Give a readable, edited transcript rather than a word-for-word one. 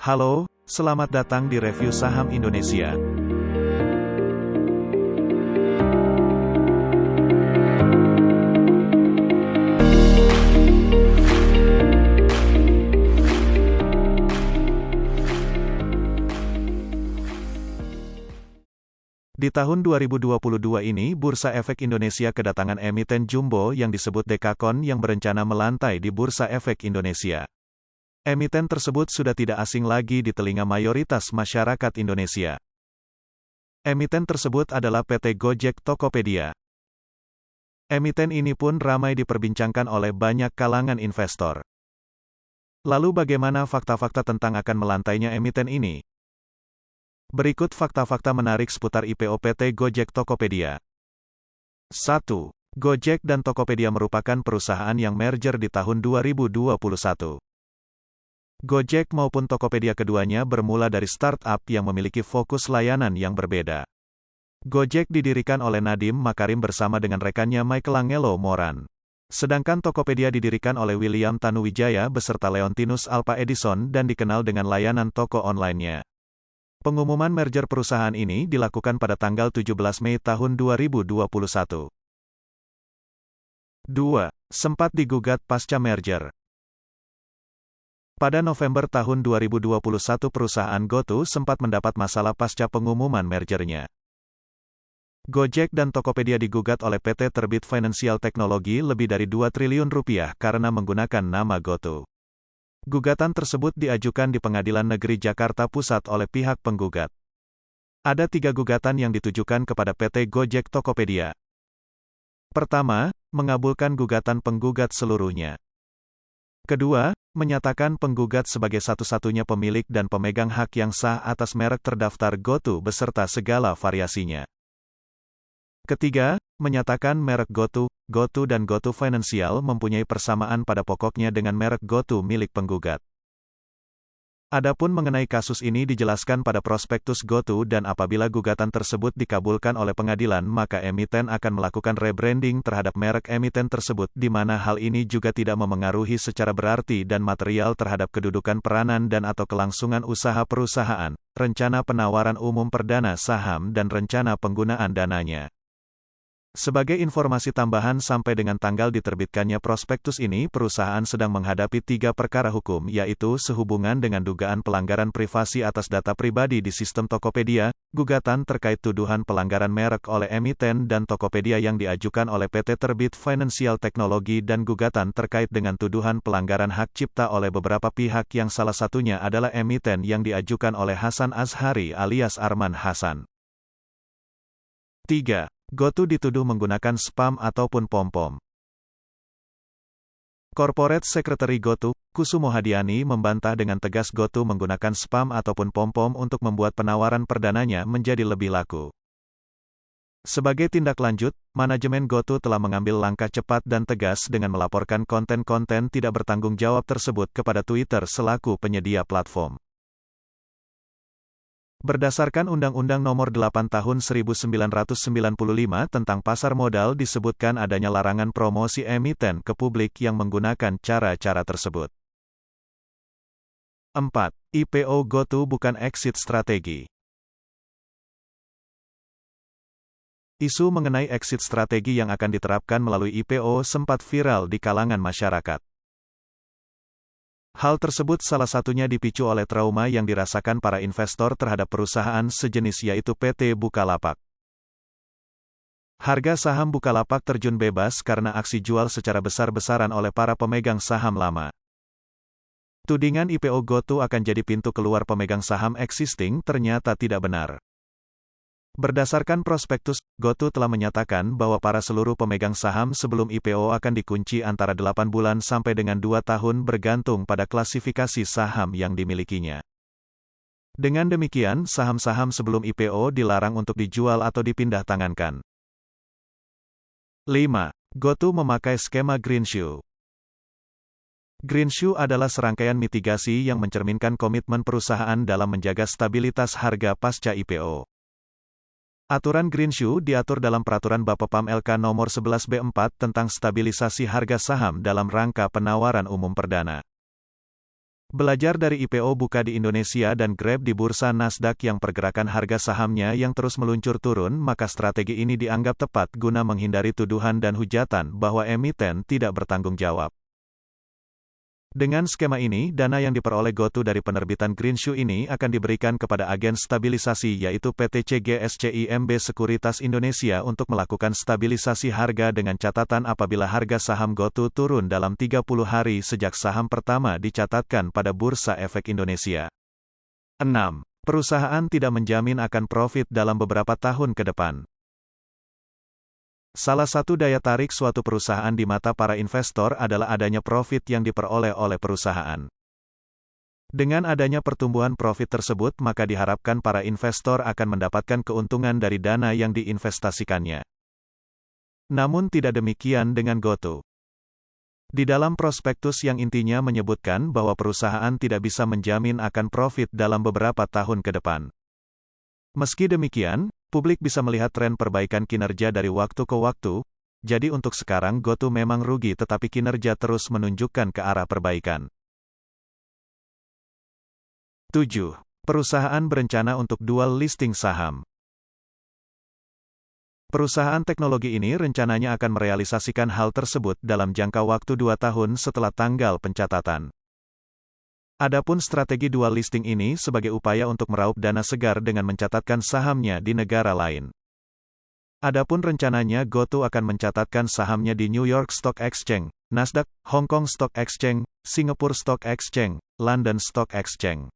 Halo, selamat datang di review saham Indonesia. Di tahun 2022 ini, Bursa Efek Indonesia kedatangan emiten jumbo yang disebut Dekakon yang berencana melantai di Bursa Efek Indonesia. Emiten tersebut sudah tidak asing lagi di telinga mayoritas masyarakat Indonesia. Emiten tersebut adalah PT Gojek Tokopedia. Emiten ini pun ramai diperbincangkan oleh banyak kalangan investor. Lalu bagaimana fakta-fakta tentang akan melantainya emiten ini? Berikut fakta-fakta menarik seputar IPO PT Gojek Tokopedia. 1. Gojek dan Tokopedia merupakan perusahaan yang merger di tahun 2021. Gojek maupun Tokopedia keduanya bermula dari startup yang memiliki fokus layanan yang berbeda. Gojek didirikan oleh Nadiem Makarim bersama dengan rekannya Michelangelo Moran. Sedangkan Tokopedia didirikan oleh William Tanuwijaya beserta Leontinus Alpha Edison dan dikenal dengan layanan toko online-nya. Pengumuman merger perusahaan ini dilakukan pada tanggal 17 Mei tahun 2021. 2. Sempat digugat pasca merger. Pada November tahun 2021 perusahaan GoTo sempat mendapat masalah pasca pengumuman mergernya. Gojek dan Tokopedia digugat oleh PT Terbit Financial Technology lebih dari 2 triliun rupiah karena menggunakan nama GoTo. Gugatan tersebut diajukan di Pengadilan Negeri Jakarta Pusat oleh pihak penggugat. Ada 3 gugatan yang ditujukan kepada PT Gojek Tokopedia. Pertama, mengabulkan gugatan penggugat seluruhnya. Kedua, menyatakan penggugat sebagai satu-satunya pemilik dan pemegang hak yang sah atas merek terdaftar GoTo beserta segala variasinya. Ketiga, menyatakan merek GoTo, GoTo dan GoTo Financial mempunyai persamaan pada pokoknya dengan merek GoTo milik penggugat. Adapun mengenai kasus ini dijelaskan pada prospektus GoTo dan apabila gugatan tersebut dikabulkan oleh pengadilan maka emiten akan melakukan rebranding terhadap merek emiten tersebut di mana hal ini juga tidak memengaruhi secara berarti dan material terhadap kedudukan peranan dan atau kelangsungan usaha perusahaan, rencana penawaran umum perdana saham dan rencana penggunaan dananya. Sebagai informasi tambahan sampai dengan tanggal diterbitkannya prospektus ini perusahaan sedang menghadapi 3 perkara hukum yaitu sehubungan dengan dugaan pelanggaran privasi atas data pribadi di sistem Tokopedia, gugatan terkait tuduhan pelanggaran merek oleh emiten dan Tokopedia yang diajukan oleh PT Terbit Financial Technology dan gugatan terkait dengan tuduhan pelanggaran hak cipta oleh beberapa pihak yang salah satunya adalah emiten yang diajukan oleh Hasan Azhari alias Arman Hasan. 3. GoTo dituduh menggunakan spam ataupun pom-pom. Corporate Secretary GoTo, Kusumo Hadiani membantah dengan tegas GoTo menggunakan spam ataupun pom-pom untuk membuat penawaran perdananya menjadi lebih laku. Sebagai tindak lanjut, manajemen GoTo telah mengambil langkah cepat dan tegas dengan melaporkan konten-konten tidak bertanggung jawab tersebut kepada Twitter selaku penyedia platform. Berdasarkan Undang-Undang Nomor 8 Tahun 1995 tentang pasar modal disebutkan adanya larangan promosi emiten ke publik yang menggunakan cara-cara tersebut. 4. IPO GoTo bukan exit strategi. Isu mengenai exit strategi yang akan diterapkan melalui IPO sempat viral di kalangan masyarakat. Hal tersebut salah satunya dipicu oleh trauma yang dirasakan para investor terhadap perusahaan sejenis yaitu PT Bukalapak. Harga saham Bukalapak terjun bebas karena aksi jual secara besar-besaran oleh para pemegang saham lama. Tudingan IPO GoTo akan jadi pintu keluar pemegang saham existing ternyata tidak benar. Berdasarkan prospektus, GoTo telah menyatakan bahwa para seluruh pemegang saham sebelum IPO akan dikunci antara 8 bulan sampai dengan 2 tahun bergantung pada klasifikasi saham yang dimilikinya. Dengan demikian, saham-saham sebelum IPO dilarang untuk dijual atau dipindah tangankan. 5. GoTo memakai skema Greenshoe. Greenshoe adalah serangkaian mitigasi yang mencerminkan komitmen perusahaan dalam menjaga stabilitas harga pasca IPO. Aturan Greenshoe diatur dalam Peraturan Bapepam LK Nomor 11 B4 tentang stabilisasi harga saham dalam rangka penawaran umum perdana. Belajar dari IPO buka di Indonesia dan Grab di bursa Nasdaq yang pergerakan harga sahamnya yang terus meluncur turun, maka strategi ini dianggap tepat guna menghindari tuduhan dan hujatan bahwa emiten tidak bertanggung jawab. Dengan skema ini, dana yang diperoleh GoTo dari penerbitan Greenshoe ini akan diberikan kepada agen stabilisasi yaitu PT CGSCIMB Sekuritas Indonesia untuk melakukan stabilisasi harga dengan catatan apabila harga saham GoTo turun dalam 30 hari sejak saham pertama dicatatkan pada Bursa Efek Indonesia. 6. Perusahaan tidak menjamin akan profit dalam beberapa tahun ke depan. Salah satu daya tarik suatu perusahaan di mata para investor adalah adanya profit yang diperoleh oleh perusahaan. Dengan adanya pertumbuhan profit tersebut, maka diharapkan para investor akan mendapatkan keuntungan dari dana yang diinvestasikannya. Namun tidak demikian dengan GoTo. Di dalam prospektus yang intinya menyebutkan bahwa perusahaan tidak bisa menjamin akan profit dalam beberapa tahun ke depan. Meski demikian, publik bisa melihat tren perbaikan kinerja dari waktu ke waktu, jadi untuk sekarang GoTo memang rugi tetapi kinerja terus menunjukkan ke arah perbaikan. 7. Perusahaan berencana untuk dual listing saham. Perusahaan teknologi ini rencananya akan merealisasikan hal tersebut dalam jangka waktu 2 tahun setelah tanggal pencatatan. Adapun strategi dual listing ini sebagai upaya untuk meraup dana segar dengan mencatatkan sahamnya di negara lain. Adapun rencananya GoTo akan mencatatkan sahamnya di New York Stock Exchange, Nasdaq, Hong Kong Stock Exchange, Singapore Stock Exchange, London Stock Exchange.